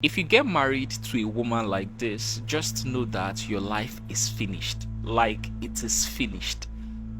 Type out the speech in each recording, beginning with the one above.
If you get married to a woman like this, just know that your life is finished. Like it is finished.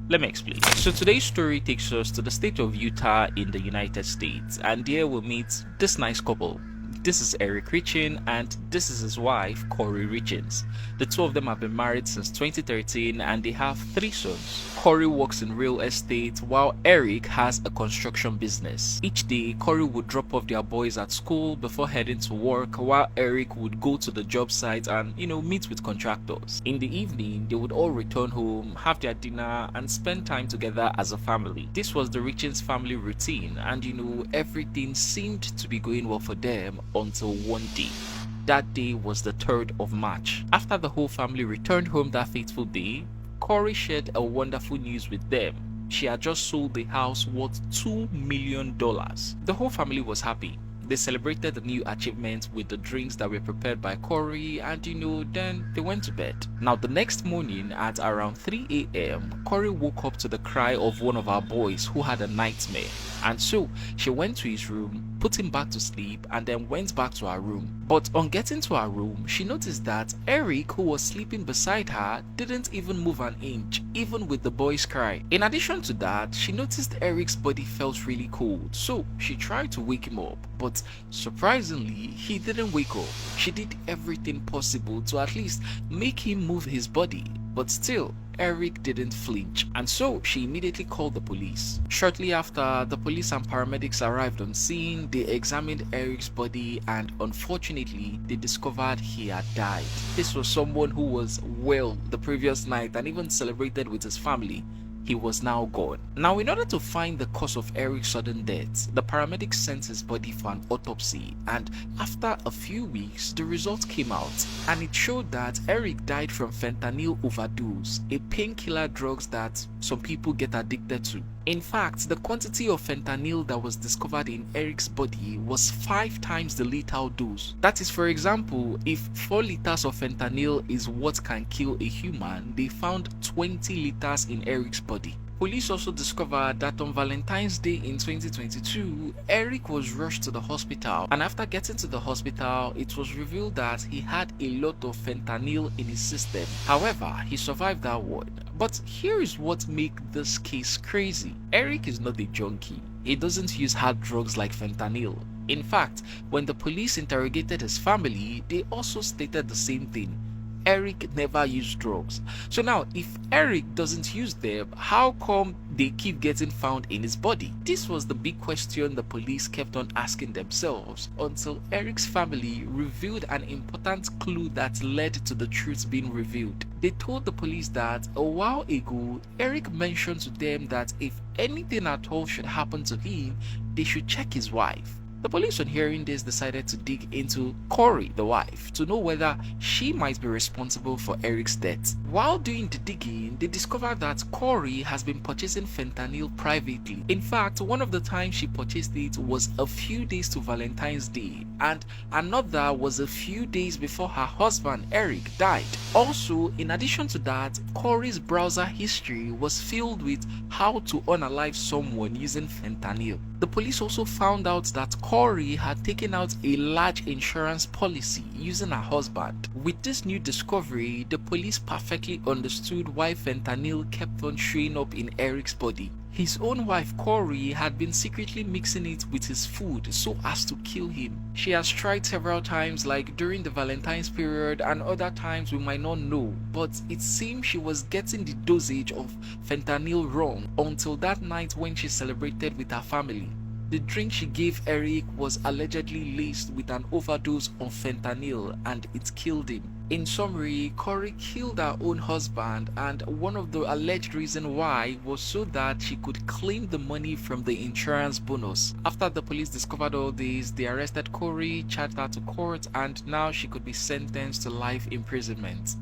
Let me explain. So today's story takes us to the state of Utah in the United States, and there we'll meet this nice couple. This is Eric Richin and this is his wife, Corey Richins. The two of them have been married since 2013 and they have 3 sons. Corey works in real estate while Eric has a construction business. Each day, Corey would drop off their boys at school before heading to work while Eric would go to the job site and, meet with contractors. In the evening, they would all return home, have their dinner and spend time together as a family. This was the Richins family routine and everything seemed to be going well for them until one day. That day was the 3rd of March. After the whole family returned home that fateful day, Corey shared a wonderful news with them. She had just sold the house worth $2 million. The whole family was happy. They celebrated the new achievement with the drinks that were prepared by Corey and then they went to bed. Now the next morning at around 3 a.m. Corey woke up to the cry of one of our boys who had a nightmare, and so she went to his room, put him back to sleep and then went back to her room. But on getting to her room, she noticed that Eric, who was sleeping beside her, didn't even move an inch, even with the boy's cry. In addition to that, she noticed Eric's body felt really cold, so she tried to wake him up, but surprisingly, he didn't wake up. She did everything possible to at least make him move his body, but still, Eric didn't flinch, and so she immediately called the police. Shortly after, the police and paramedics arrived on scene. They examined Eric's body and unfortunately, they discovered he had died. This was someone who was well the previous night and even celebrated with his family. He was now gone. Now, in order to find the cause of Eric's sudden death, the paramedics sent his body for an autopsy, and after a few weeks, the results came out, and it showed that Eric died from fentanyl overdose, a painkiller drug that some people get addicted to. In fact, the quantity of fentanyl that was discovered in Eric's body was 5 times the lethal dose. That is, for example, if 4 liters of fentanyl is what can kill a human, they found 20 liters in Eric's body. Police also discovered that on Valentine's Day in 2022, Eric was rushed to the hospital, and after getting to the hospital, it was revealed that he had a lot of fentanyl in his system. However, he survived that one. But here is what makes this case crazy. Eric is not a junkie. He doesn't use hard drugs like fentanyl. In fact, when the police interrogated his family, they also stated the same thing. Eric never used drugs. So now, if Eric doesn't use them, how come they keep getting found in his body? This was the big question the police kept on asking themselves until Eric's family revealed an important clue that led to the truth being revealed. They told the police that a while ago, Eric mentioned to them that if anything at all should happen to him, they should check his wife. The police, on hearing this, decided to dig into Corey, the wife, to know whether she might be responsible for Eric's death. While doing the digging, they discovered that Corey has been purchasing fentanyl privately. In fact, one of the times she purchased it was a few days to Valentine's Day, and another was a few days before her husband, Eric, died. Also, in addition to that, Corey's browser history was filled with how to unalive someone using fentanyl. The police also found out that Corey had taken out a large insurance policy using her husband. With this new discovery, the police perfectly understood why fentanyl kept on showing up in Eric's body. His own wife Corey had been secretly mixing it with his food so as to kill him. She has tried several times, like during the Valentine's period, and other times we might not know, but it seems she was getting the dosage of fentanyl wrong until that night when she celebrated with her family. The drink she gave Eric was allegedly laced with an overdose of fentanyl and it killed him. In summary, Corey killed her own husband, and one of the alleged reasons why was so that she could claim the money from the insurance bonus. After the police discovered all this, they arrested Corey, charged her to court, and now she could be sentenced to life imprisonment.